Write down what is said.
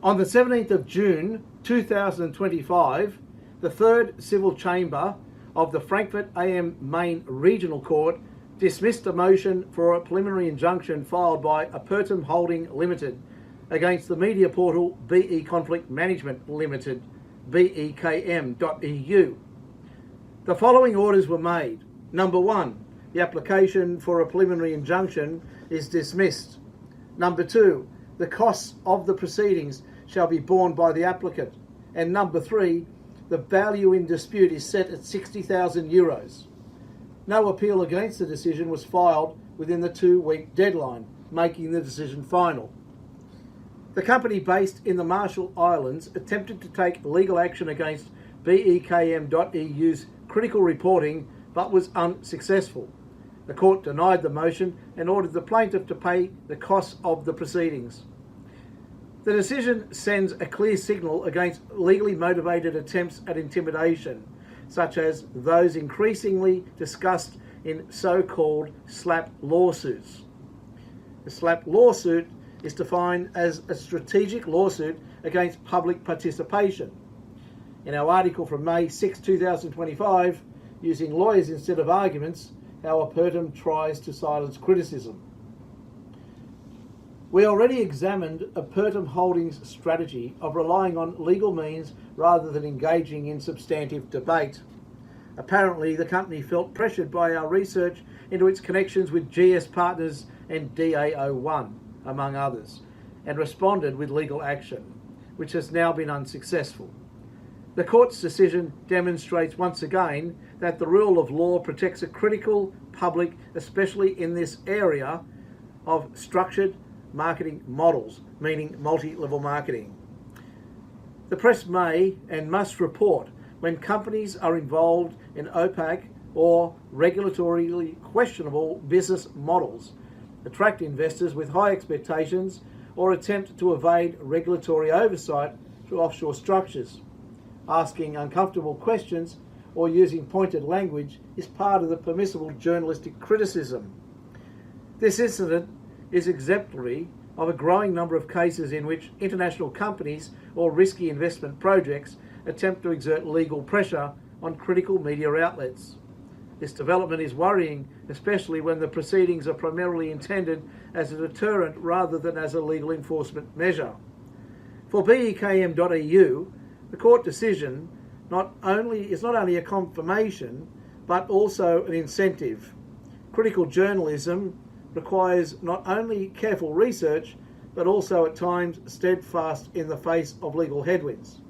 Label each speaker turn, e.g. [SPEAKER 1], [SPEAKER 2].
[SPEAKER 1] On the 17th of June 2025, the Third Civil Chamber of the Frankfurt AM Main Regional Court dismissed a motion for a preliminary injunction filed by Apertum Holding Ltd against the media portal Conflikt Management Limited, BEKM.eu. The following orders were made. Number 1, the application for a preliminary injunction is dismissed. Number 2, the costs of the proceedings shall be borne by the applicant. And number 3, the value in dispute is set at €60,000. No appeal against the decision was filed within the 2-week deadline, making the decision final. The company based in the Marshall Islands attempted to take legal action against BEKM.eu's critical reporting but was unsuccessful. The court denied the motion and ordered the plaintiff to pay the costs of the proceedings. The decision sends a clear signal against legally motivated attempts at intimidation, such as those increasingly discussed in so-called SLAPP lawsuits. The SLAPP lawsuit is defined as a strategic lawsuit against public participation. In our article from May 6, 2025, using lawyers instead of arguments, how Apertum tries to silence criticism. We already examined Apertum Holding's strategy of relying on legal means rather than engaging in substantive debate. Apparently, the company felt pressured by our research into its connections with GS Partners and DAO1, among others, and responded with legal action, which has now been unsuccessful. The court's decision demonstrates once again that the rule of law protects a critical public, especially in this area of structured marketing models, meaning multi-level marketing. The press may and must report when companies are involved in opaque or regulatorily questionable business models, attract investors with high expectations, or attempt to evade regulatory oversight through offshore structures. Asking uncomfortable questions or using pointed language is part of the permissible journalistic criticism. This incident is exemplary of a growing number of cases in which international companies or risky investment projects attempt to exert legal pressure on critical media outlets. This development is worrying, especially when the proceedings are primarily intended as a deterrent rather than as a legal enforcement measure. For BEKM.eu, the court decision is not only a confirmation, but also an incentive. Critical journalism requires not only careful research, but also at times steadfast in the face of legal headwinds.